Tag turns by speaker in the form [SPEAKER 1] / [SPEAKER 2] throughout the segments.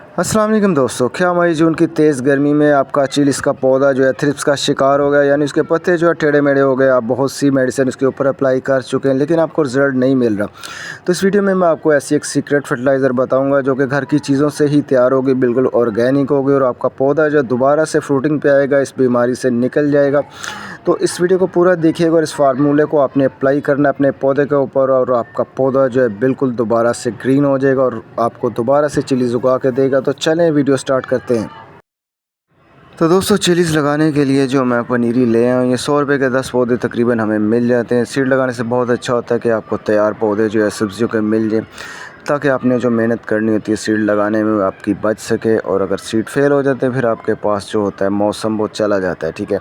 [SPEAKER 1] अस्सलाम वालेकुम दोस्तों, क्या मई जून की तेज़ गर्मी में आपका चिलिस का पौधा जो है थ्रिप्स का शिकार हो गया, यानी उसके पत्ते जो है टेढ़े मेढ़े हो गए। आप बहुत सी मेडिसिन उसके ऊपर अप्लाई कर चुके हैं लेकिन आपको रिज़ल्ट नहीं मिल रहा। तो इस वीडियो में मैं आपको ऐसी एक सीक्रेट फर्टिलाइज़र बताऊंगा जो कि घर की चीज़ों से ही तैयार होगी, बिल्कुल ऑर्गेनिक होगी और आपका पौधा जो दोबारा से फ्रूटिंग पे आएगा, इस बीमारी से निकल जाएगा। तो इस वीडियो को पूरा देखिएगा और इस फार्मूले को आपने अप्लाई करना है अपने पौधे के ऊपर और आपका पौधा जो है बिल्कुल दोबारा से ग्रीन हो जाएगा और आपको दोबारा से चिलीज़ उगा के देगा। तो चलें वीडियो स्टार्ट करते हैं। तो दोस्तों, चिलीज़ लगाने के लिए जो मैं पनीरी ले आया हूँ, ये 100 रुपये के 10 पौधे तकरीबन हमें मिल जाते हैं। सीड लगाने से बहुत अच्छा होता है कि आपको तैयार पौधे जो है सब्जियों के मिल जाए, ताकि आपने जो मेहनत करनी होती है सीड लगाने में आपकी बच सके। और अगर सीड फेल हो जाते हैं फिर आपके पास जो होता है मौसम वो चला जाता है, ठीक है।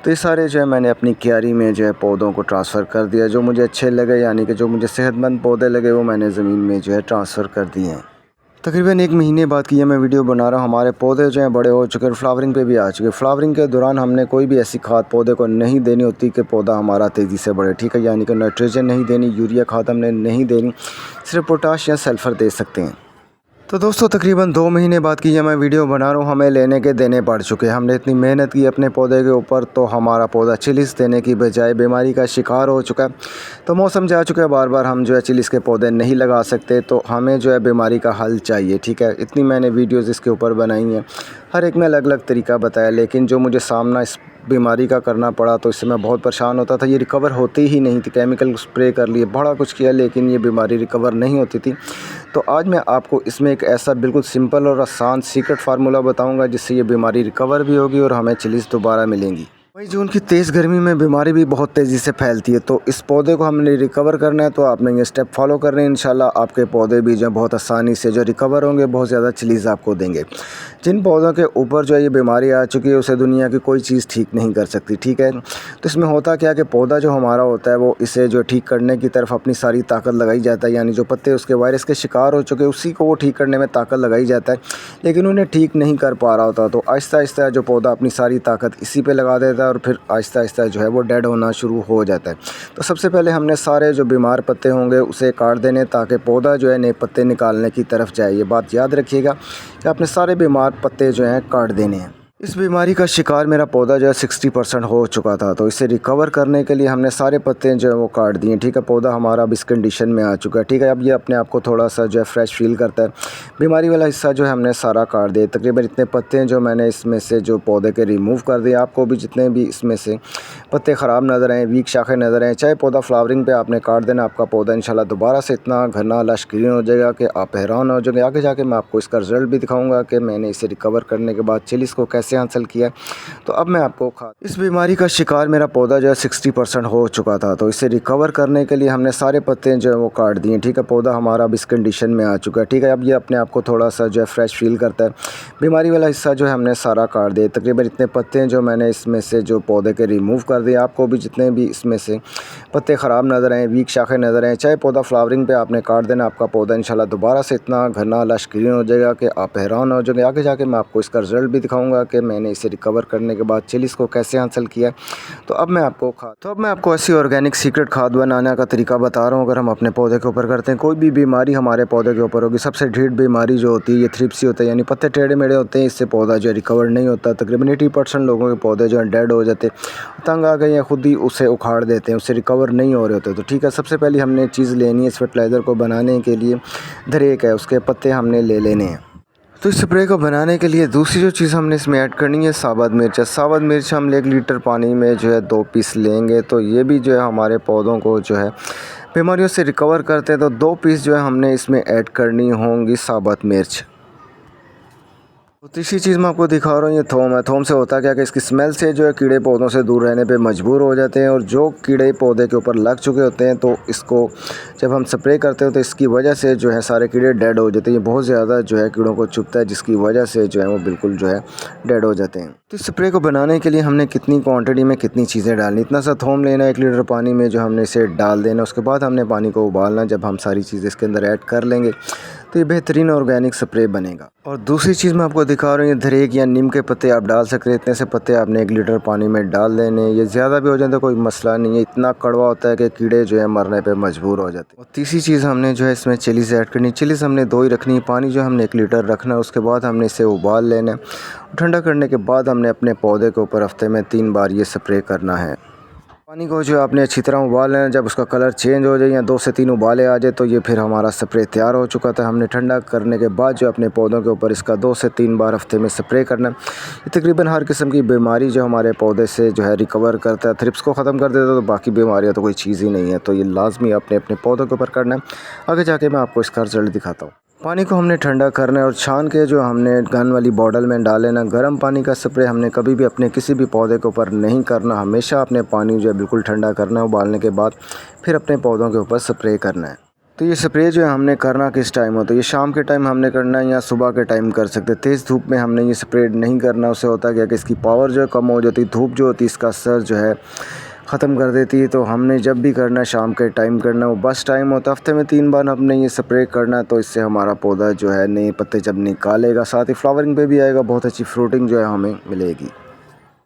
[SPEAKER 1] तो ये सारे जो है मैंने अपनी क्यारी में जो है पौधों को ट्रांसफ़र कर दिया। जो मुझे अच्छे लगे, यानी कि जो मुझे सेहतमंद पौधे लगे, वो मैंने ज़मीन में जो है ट्रांसफ़र कर दिए हैं। तकरीबन 1 महीने बाद की ये मैं वीडियो बना रहा हूँ। हमारे पौधे जो हैं बड़े हो चुके हैं, फ्लावरिंग पे भी आ चुके हैं। फ्लावरिंग के दौरान हमने कोई भी ऐसी खाद पौधे को नहीं देनी होती कि पौधा हमारा तेज़ी से बढ़े, ठीक है। यानी कि नाइट्रोजन नहीं देनी, यूरिया खाद हमने नहीं देनी, सिर्फ पोटाश या सल्फ़र दे सकते हैं। तो दोस्तों, तकरीबन 2 महीने बाद की ये मैं वीडियो बना रहा हूँ। हमें लेने के देने पड़ चुके हैं। हमने इतनी मेहनत की अपने पौधे के ऊपर, तो हमारा पौधा चिलिस देने की बजाय बीमारी का शिकार हो चुका है। तो मौसम जा चुका है, बार बार हम जो है चिलिस के पौधे नहीं लगा सकते, तो हमें जो है बीमारी का हल चाहिए, ठीक है। इतनी मैंने वीडियोज़ इसके ऊपर बनाई हैं, हर एक में अलग अलग तरीका बताया, लेकिन जो मुझे सामना इस बीमारी का करना पड़ा तो इससे मैं बहुत परेशान होता था। ये रिकवर होती ही नहीं थी। केमिकल स्प्रे कर लिए, बड़ा कुछ किया, लेकिन ये बीमारी रिकवर नहीं होती थी। तो आज मैं आपको इसमें एक ऐसा बिल्कुल सिंपल और आसान सीक्रेट फार्मूला बताऊंगा जिससे ये बीमारी रिकवर भी होगी और हमें चिलीज़ दोबारा मिलेंगी। मई जून की तेज़ गर्मी में बीमारी भी बहुत तेज़ी से फैलती है, तो इस पौधे को हमने रिकवर करना है, तो आपने ये स्टेप फॉलो करने हैं। इंशाल्लाह आपके पौधे भी जो बहुत आसानी से जो रिकवर होंगे, बहुत ज़्यादा चिलीज़ आपको देंगे। जिन पौधों के ऊपर जो है ये बीमारी आ चुकी है, उसे दुनिया की कोई चीज़ ठीक नहीं कर सकती, ठीक है। तो इसमें होता क्या है कि पौधा जो हमारा होता है वो इसे जो ठीक करने की तरफ अपनी सारी ताकत लगाई जाता है, यानी जो पत्ते उसके वायरस के शिकार हो चुके उसी को वो ठीक करने में ताकत लगाई जाता है, लेकिन उन्हें ठीक नहीं कर पा रहा होता। तो आहिस्ता आहिस्ता जो पौधा अपनी सारी ताकत इसी पे लगा देता है और फिर आहिस्ता आहिस्ता जो है वो डेड होना शुरू हो जाता है। तो सबसे पहले हमने सारे जो बीमार पत्ते होंगे उसे काट देने, ताकि पौधा जो है नए पत्ते निकालने की तरफ जाए। ये बात याद रखिएगा कि आपने सारे बीमार पत्ते जो हैं काट देने हैं। इस बीमारी का शिकार मेरा पौधा जो है 60% हो चुका था, तो इसे रिकवर करने के लिए हमने सारे पत्ते जो है वो काट दिए, ठीक है। पौधा हमारा अब इस कंडीशन में आ चुका है, ठीक है। अब ये अपने आप को थोड़ा सा जो है फ्रेश फील करता है। बीमारी वाला हिस्सा जो है हमने सारा काट दिया। तकरीबन इतने पत्ते हैं जो मैंने इसमें से जो पौधे के रिमूव कर दिए। आपको भी जितने भी इसमें से पत्ते ख़राब नज़र आएँ, वीक शाखें नज़र आएँ, चाहे पौधा फ्लावरिंग पे आपने काट देना, आपका पौधा इंशाल्लाह दोबारा से इतना घना लश ग्रीन हो जाएगा कि आप हैरान हो जाएंगे। आगे जाके मैं आपको इसका रिज़ल्ट भी दिखाऊंगा कि मैंने इसे रिकवर करने के बाद चिलीज़ को कैसे हासिल किया। तो अब मैं आपको इस बीमारी का शिकार मेरा पौधा जो है 60% हो चुका था, तो इसे रिकवर करने के लिए हमने सारे पत्ते जो है वो काट दिए, ठीक है। पौधा हमारा अब इस कंडीशन में आ चुका है, ठीक है। अब ये अपने आप को थोड़ा सा जो है फ्रेश फील करता है। बीमारी वाला हिस्सा जो है हमने सारा काट दिया। तकरीबन इतने पत्ते हैं जो मैंने इसमें से जो पौधे के रिमूव कर दिए। आपको भी जितने भी इसमें से पत्ते ख़राब नज़र आएँ, वीक शाखें नज़र आएँ, चाहे पौधा फ्लावरिंग पे आपने काट देना, आपका पौधा इंशाल्लाह दोबारा से इतना घना लश ग्रीन हो जाएगा कि आप हैरान हो जाएंगे। आगे जाके मैं आपको इसका रिज़ल्ट भी दिखाऊंगा कि मैंने इसे रिकवर करने के बाद चिलीज़ को कैसे हासिल किया। तो अब मैं आपको ऐसी ऑर्गेनिक सीक्रेट खाद बनाने का तरीका बता रहा हूँ। अगर हम अपने पौधे के ऊपर करते हैं, कोई भी बीमारी हमारे पौधे के ऊपर होगी, सबसे ढीठ बीमारी जो होती है ये थ्रिप्स होता है, यानी पत्ते टेढ़े मेढ़े होते हैं। इससे पौधा जो रिकवर नहीं होता। तकरीबन 80% लोगों के पौधे जो हैं डेड हो जाते, तंग आ गए या खुद ही उसे उखाड़ देते हैं, उससे रिकवर नहीं हो रहे होते। तो ठीक है, सबसे पहले हमने चीज़ लेनी है इस फर्टिलाइज़र को बनाने के लिए, धरेक है, उसके पत्ते हमने ले लेने हैं। तो इस स्प्रे को बनाने के लिए दूसरी जो चीज़ हमने इसमें ऐड करनी है साबुत मिर्च। साबुत मिर्च हम 1 लीटर पानी में जो है 2 पीस लेंगे, तो ये भी जो है हमारे पौधों को जो है बीमारियों से रिकवर करते हैं। तो 2 पीस जो है हमने इसमें ऐड करनी होंगी साबुत मिर्च। तो तीसरी चीज़ मैं आपको दिखा रहा हूँ, ये थोम है। थोम से होता क्या कि इसकी स्मेल से जो है कीड़े पौधों से दूर रहने पे मजबूर हो जाते हैं, और जो कीड़े पौधे के ऊपर लग चुके होते हैं तो इसको जब हम स्प्रे करते हैं तो इसकी वजह से जो है सारे कीड़े डेड हो जाते हैं। ये बहुत ज़्यादा जो है कीड़ों को चुभता है, जिसकी वजह से जो है वो बिल्कुल जो है डेड हो जाते हैं। तो इस स्प्रे को बनाने के लिए हमने कितनी क्वान्टिटी में कितनी चीज़ें डालनी, इतना सा थोम लेना, 1 लीटर पानी में जो हमने इसे डाल देना। उसके बाद हमने पानी को उबालना। जब हम सारी चीज़ें इसके अंदर ऐड कर लेंगे तो ये बेहतरीन ऑर्गेनिक स्प्रे बनेगा। और दूसरी चीज़ मैं आपको दिखा रहा हूँ, ये धरेक या नीम के पत्ते आप डाल सकते हैं। इतने से पत्ते आपने 1 लीटर पानी में डाल देने, ये ज़्यादा भी हो जाए तो कोई मसला नहीं है। इतना कड़वा होता है कि कीड़े जो है मरने पे मजबूर हो जाते हैं। और तीसरी चीज़ हमने जो है इसमें चिलीज़ ऐड करनी। चिलीज़ हमने 2 ही रखनी है। पानी जो हमने 1 लीटर रखना है, उसके बाद हमने इसे उबाल लेना है। ठंडा करने के बाद हमने अपने पौधे के ऊपर हफ्ते में 3 बार ये स्प्रे करना है। पानी को जो आपने अच्छी तरह उबाल लेना। जब उसका कलर चेंज हो जाए या 2 से 3 उबाले आ जाए तो ये फिर हमारा स्प्रे तैयार हो चुका था। हमने ठंडा करने के बाद जो अपने पौधों के ऊपर इसका 2 से 3 बार हफ्ते में स्प्रे करना है। ये तकरीबन हर किस्म की बीमारी जो हमारे पौधे से जो है रिकवर करता है, थ्रिप्स को ख़त्म कर देता है, तो बाकी बीमारियाँ तो कोई चीज़ ही नहीं है। तो ये लाजमी अपने अपने पौधों के ऊपर करना है। आगे जाके मैं आपको इसका रिजल्ट दिखाता हूँ। पानी को हमने ठंडा करना है और छान के जो हमने गन वाली बॉटल में डाल लेना। गर्म पानी का स्प्रे हमने कभी भी अपने किसी भी पौधे के ऊपर नहीं करना। हमेशा अपने पानी जो है बिल्कुल ठंडा करना है। उबालने के बाद फिर अपने पौधों के ऊपर स्प्रे करना है। तो ये स्प्रे जो है हमने करना किस टाइम हो, तो ये शाम के टाइम हमने करना है या सुबह के टाइम कर सकते हैं। तेज़ धूप में हमने ये स्प्रे नहीं करना। उससे होता क्या कि इसकी पावर जो है कम हो जाती है। धूप जो होती है इसका असर जो है ख़त्म कर देती है। तो हमने जब भी करना है शाम के टाइम करना है, वो बस टाइम होता है। हफ्ते में 3 बार हमने ये स्प्रे करना है। तो इससे हमारा पौधा जो है नए पत्ते जब निकालेगा, साथ ही फ्लावरिंग पे भी आएगा, बहुत अच्छी फ्रूटिंग जो है हमें मिलेगी।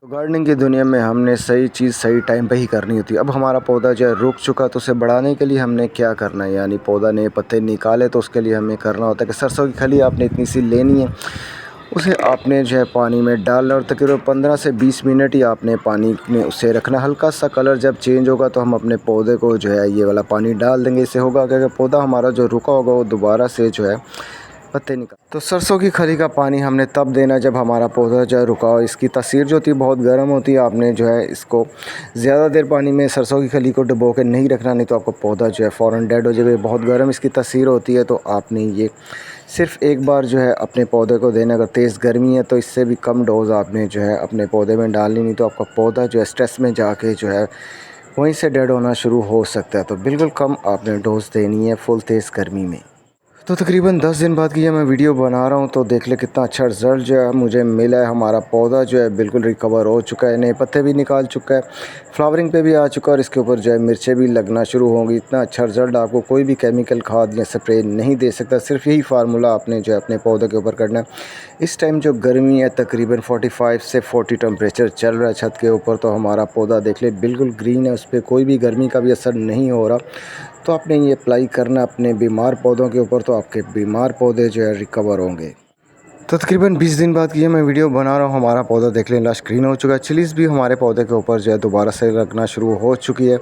[SPEAKER 1] तो गार्डनिंग की दुनिया में हमने सही चीज़ सही टाइम पे ही करनी होती है। अब हमारा पौधा जो है रुक चुका, तो उसे बढ़ाने के लिए हमने क्या करना है, यानी पौधा नए पत्ते निकाले तो उसके लिए हमें करना होता है कि सरसों की खली आपने इतनी सी लेनी है, उसे आपने जो है पानी में डालना और तकरीबन 15 से 20 मिनट ही आपने पानी में उसे रखना। हल्का सा कलर जब चेंज होगा तो हम अपने पौधे को जो है ये वाला पानी डाल देंगे। इससे होगा कि पौधा हमारा जो रुका होगा वो दोबारा से जो है पत्ते निकाल। तो सरसों की खली का पानी हमने तब देना जब हमारा पौधा जो है रुका हो। इसकी तासीर जो होती है बहुत गर्म होती है। आपने जो है इसको ज़्यादा देर पानी में सरसों की खली को डुबो के नहीं रखना, नहीं तो आपका पौधा जो है फ़ौरन डेड हो जाएगा। बहुत गर्म इसकी तासीर होती है। तो आपने ये सिर्फ़ एक बार जो है अपने पौधे को देना। अगर तेज़ गर्मी है तो इससे भी कम डोज़ आपने जो है अपने पौधे में डालनी, नहीं तो आपका पौधा जो है स्ट्रेस में जाके जो है वहीं से डेड होना शुरू हो सकता है। तो बिल्कुल कम आपने डोज़ देनी है फुल तेज़ गर्मी में। तो तकरीबन 10 दिन बाद की ये मैं वीडियो बना रहा हूँ, तो देख ले कितना अच्छा रिज़ल्ट जो है मुझे मिला है। हमारा पौधा जो है बिल्कुल रिकवर हो चुका है, नए पत्ते भी निकाल चुका है, फ्लावरिंग पे भी आ चुका है और इसके ऊपर जो है मिर्चें भी लगना शुरू होंगी। इतना अच्छा रिज़ल्ट आपको कोई भी केमिकल खाद या स्प्रे नहीं दे सकता। सिर्फ यही फार्मूला आपने जो है अपने पौधे के ऊपर करना है। इस टाइम जो गर्मी है तकरीबन 45 से 40 टेम्परेचर चल रहा है छत के ऊपर, तो हमारा पौधा देख ले बिल्कुल ग्रीन है, उस पर कोई भी गर्मी का भी असर नहीं हो रहा। तो आपने ये अप्लाई करना अपने बीमार पौधों के ऊपर, तो आपके बीमार पौधे जो है रिकवर होंगे। तो तकरीबन 20 दिन बाद की ये मैं वीडियो बना रहा हूँ। हमारा पौधा देख लें लश ग्रीन हो चुका है। चिलीज़ भी हमारे पौधे के ऊपर जो है दोबारा से लगना शुरू हो चुकी है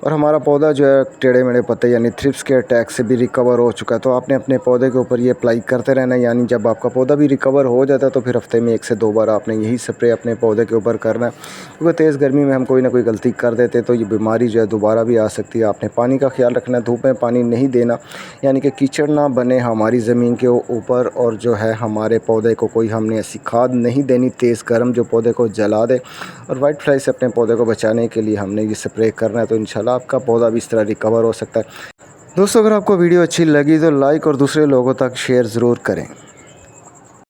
[SPEAKER 1] और हमारा पौधा जो है टेढ़े मेढ़े पत्ते यानी थ्रिप्स के अटैक से भी रिकवर हो चुका है। तो आपने अपने पौधे के ऊपर ये अप्लाई करते रहना, यानी जब आपका पौधा भी रिकवर हो जाता है तो फिर हफ्ते में 1 से 2 बार आपने यही स्प्रे अपने पौधे के ऊपर करना है। क्योंकि तेज़ गर्मी में हम कोई ना कोई गलती कर देते तो ये बीमारी जो है दोबारा भी आ सकती है। आपने पानी का ख्याल रखना है, धूप में पानी नहीं देना, यानी कि कीचड़ ना बने हमारी ज़मीन के ऊपर। और जो है हमारे पौधे को कोई हमने ऐसी खाद नहीं देनी तेज़ गर्म जो पौधे को जला दे। और वाइट फ्लाई से अपने पौधे को बचाने के लिए हमने ये स्प्रे करना है। तो इंशाल्लाह आपका पौधा भी इस तरह रिकवर हो सकता है। दोस्तों, अगर आपको वीडियो अच्छी लगी तो लाइक और दूसरे लोगों तक शेयर ज़रूर करें।